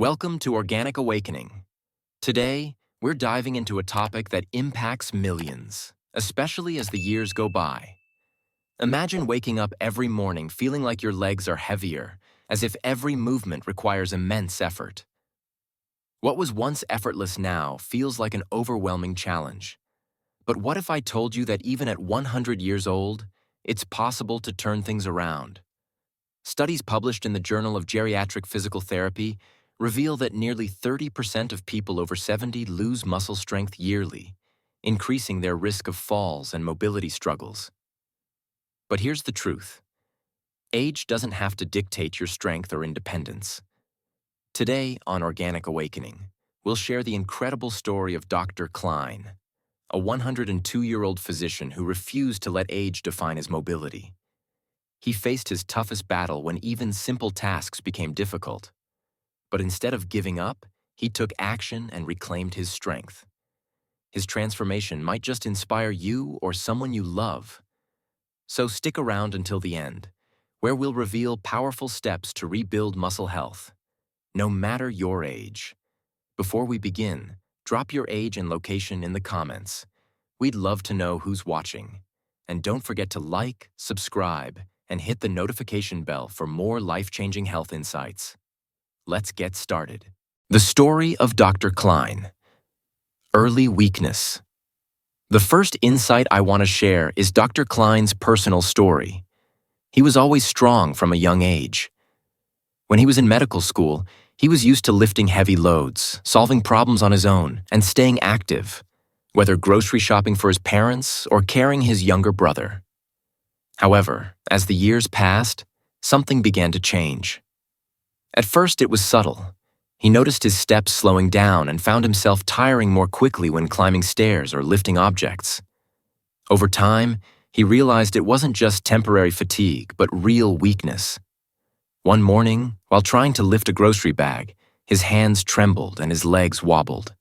Welcome to Organic Awakening. Today, we're diving into a topic that impacts millions, especially as the years go by. Imagine waking up every morning feeling like your legs are heavier, as if every movement requires immense effort. What was once effortless now feels like an overwhelming challenge. But what if I told you that even at 100 years old, it's possible to turn things around? Studies published in the Journal of Geriatric Physical Therapy reveal that nearly 30% of people over 70 lose muscle strength yearly, increasing their risk of falls and mobility struggles. But here's the truth. Age doesn't have to dictate your strength or independence. Today on Organic Awakening, we'll share the incredible story of Dr. Klein, a 102-year-old physician who refused to let age define his mobility. He faced his toughest battle when even simple tasks became difficult. But instead of giving up, he took action and reclaimed his strength. His transformation might just inspire you or someone you love. So stick around until the end, where we'll reveal powerful steps to rebuild muscle health, no matter your age. Before we begin, drop your age and location in the comments. We'd love to know who's watching. And don't forget to like, subscribe, and hit the notification bell for more life-changing health insights. Let's get started. The story of Dr. Klein. Early weakness. The first insight I want to share is Dr. Klein's personal story. He was always strong from a young age. When he was in medical school, he was used to lifting heavy loads, solving problems on his own, and staying active, whether grocery shopping for his parents or carrying his younger brother. However, as the years passed, something began to change. At first, it was subtle. He noticed his steps slowing down and found himself tiring more quickly when climbing stairs or lifting objects. Over time, he realized it wasn't just temporary fatigue, but real weakness. One morning, while trying to lift a grocery bag, his hands trembled and his legs wobbled.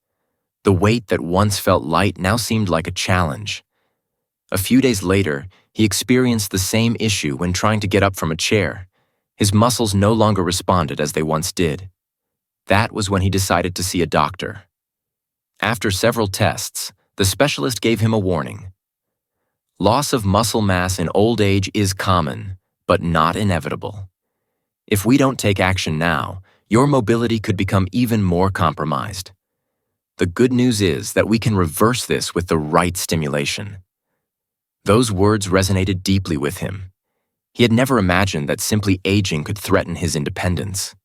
The weight that once felt light now seemed like a challenge. A few days later, he experienced the same issue when trying to get up from a chair. His muscles no longer responded as they once did. That was when he decided to see a doctor. After several tests, the specialist gave him a warning. Loss of muscle mass in old age is common, but not inevitable. If we don't take action now, your mobility could become even more compromised. The good news is that we can reverse this with the right stimulation. Those words resonated deeply with him. He had never imagined that simply aging could threaten his independence.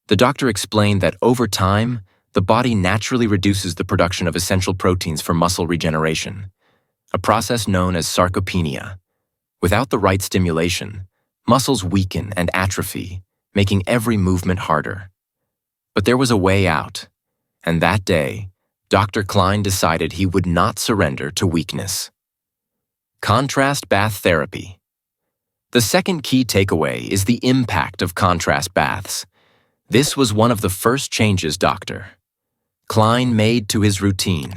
The doctor explained that over time, the body naturally reduces the production of essential proteins for muscle regeneration, a process known as sarcopenia. Without the right stimulation, muscles weaken and atrophy, making every movement harder. But there was a way out, and that day, Dr. Klein decided he would not surrender to weakness. Contrast bath therapy. The second key takeaway is the impact of contrast baths. This was one of the first changes Dr. Klein made to his routine.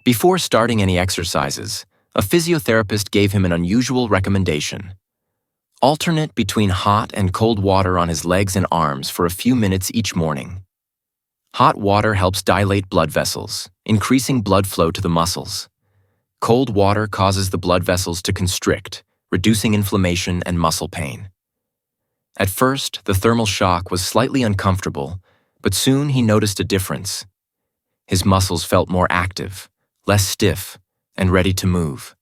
Before starting any exercises, a physiotherapist gave him an unusual recommendation. Alternate between hot and cold water on his legs and arms for a few minutes each morning. Hot water helps dilate blood vessels, increasing blood flow to the muscles. Cold water causes the blood vessels to constrict, reducing inflammation and muscle pain. At first, the thermal shock was slightly uncomfortable, but soon he noticed a difference. His muscles felt more active, less stiff, and ready to move.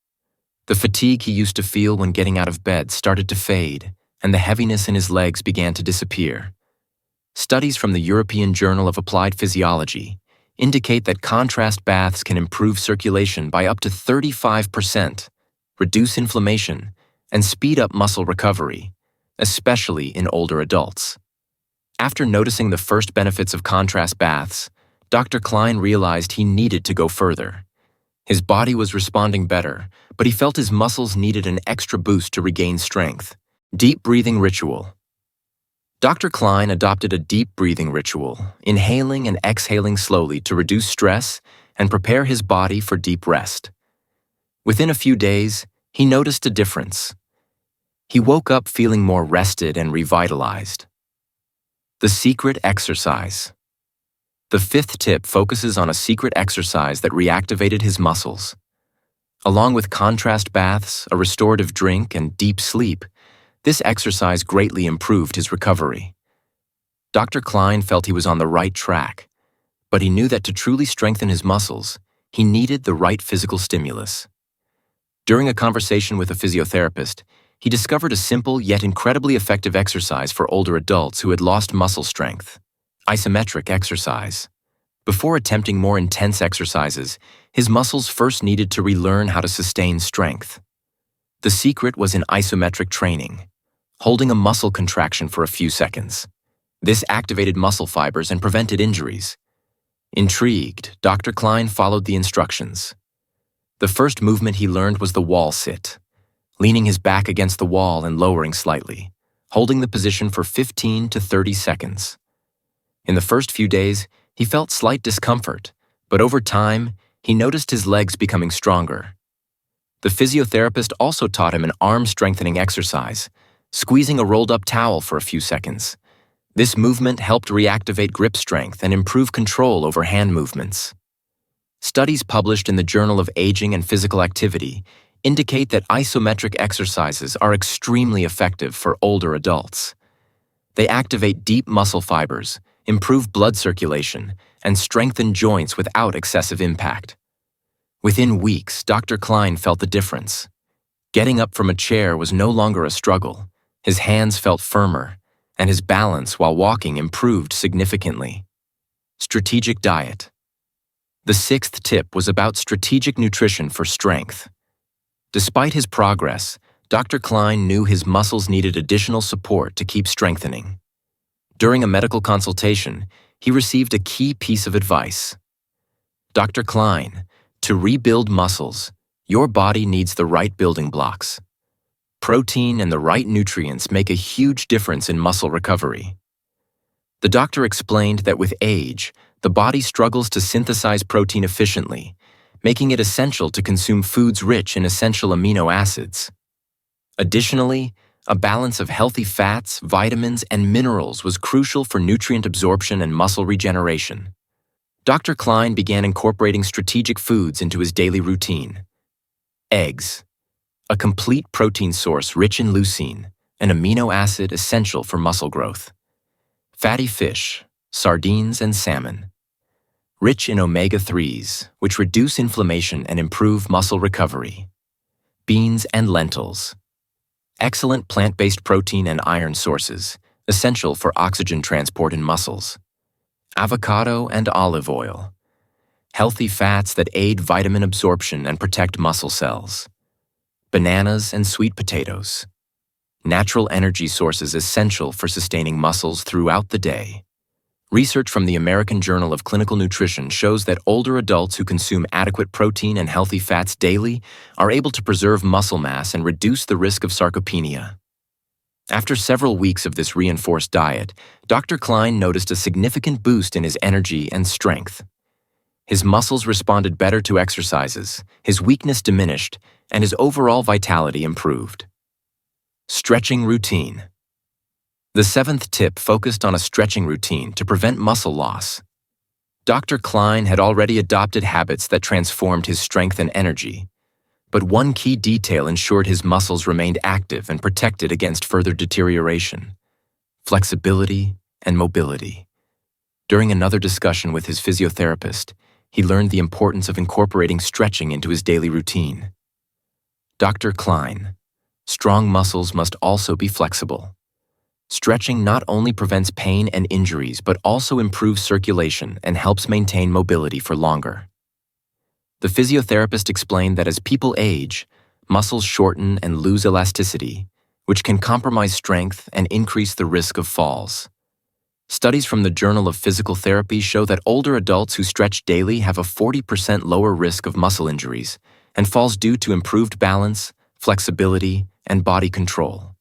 The fatigue he used to feel when getting out of bed started to fade, and the heaviness in his legs began to disappear. Studies from the European Journal of Applied Physiology indicate that contrast baths can improve circulation by up to 35%, reduce inflammation, and speed up muscle recovery, especially in older adults. After noticing the first benefits of contrast baths, Dr. Klein realized he needed to go further. His body was responding better, but he felt his muscles needed an extra boost to regain strength. Deep breathing ritual. Dr. Klein adopted a deep breathing ritual, inhaling and exhaling slowly to reduce stress and prepare his body for deep rest. Within a few days, he noticed a difference. He woke up feeling more rested and revitalized. The secret exercise. The fifth tip focuses on a secret exercise that reactivated his muscles. Along with contrast baths, a restorative drink, and deep sleep, this exercise greatly improved his recovery. Dr. Klein felt he was on the right track, but he knew that to truly strengthen his muscles, he needed the right physical stimulus. During a conversation with a physiotherapist, he discovered a simple yet incredibly effective exercise for older adults who had lost muscle strength: isometric exercise. Before attempting more intense exercises, his muscles first needed to relearn how to sustain strength. The secret was in isometric training, holding a muscle contraction for a few seconds. This activated muscle fibers and prevented injuries. Intrigued, Dr. Klein followed the instructions. The first movement he learned was the wall sit, leaning his back against the wall and lowering slightly, holding the position for 15 to 30 seconds. In the first few days, he felt slight discomfort, but over time, he noticed his legs becoming stronger. The physiotherapist also taught him an arm-strengthening exercise, squeezing a rolled-up towel for a few seconds. This movement helped reactivate grip strength and improve control over hand movements. Studies published in the Journal of Aging and Physical Activity indicate that isometric exercises are extremely effective for older adults. They activate deep muscle fibers, improve blood circulation, and strengthen joints without excessive impact. Within weeks, Dr. Klein felt the difference. Getting up from a chair was no longer a struggle. His hands felt firmer, and his balance while walking improved significantly. Strategic diet. The sixth tip was about strategic nutrition for strength. Despite his progress, Dr. Klein knew his muscles needed additional support to keep strengthening. During a medical consultation, he received a key piece of advice. Dr. Klein, to rebuild muscles, your body needs the right building blocks. Protein and the right nutrients make a huge difference in muscle recovery. The doctor explained that with age, the body struggles to synthesize protein efficiently, making it essential to consume foods rich in essential amino acids. Additionally, a balance of healthy fats, vitamins, and minerals was crucial for nutrient absorption and muscle regeneration. Dr. Klein began incorporating strategic foods into his daily routine. Eggs, a complete protein source rich in leucine, an amino acid essential for muscle growth. Fatty fish, sardines and salmon, rich in omega-3s, which reduce inflammation and improve muscle recovery. Beans and lentils, excellent plant-based protein and iron sources, essential for oxygen transport in muscles. Avocado and olive oil, healthy fats that aid vitamin absorption and protect muscle cells. Bananas and sweet potatoes, natural energy sources essential for sustaining muscles throughout the day. Research from the American Journal of Clinical Nutrition shows that older adults who consume adequate protein and healthy fats daily are able to preserve muscle mass and reduce the risk of sarcopenia. After several weeks of this reinforced diet, Dr. Klein noticed a significant boost in his energy and strength. His muscles responded better to exercises, his weakness diminished, and his overall vitality improved. Stretching routine. The seventh tip focused on a stretching routine to prevent muscle loss. Dr. Klein had already adopted habits that transformed his strength and energy, but one key detail ensured his muscles remained active and protected against further deterioration: flexibility and mobility. During another discussion with his physiotherapist, he learned the importance of incorporating stretching into his daily routine. Dr. Klein, strong muscles must also be flexible. Stretching not only prevents pain and injuries, but also improves circulation and helps maintain mobility for longer. The physiotherapist explained that as people age, muscles shorten and lose elasticity, which can compromise strength and increase the risk of falls. Studies from the Journal of Physical Therapy show that older adults who stretch daily have a 40% lower risk of muscle injuries and falls due to improved balance, flexibility, and body control.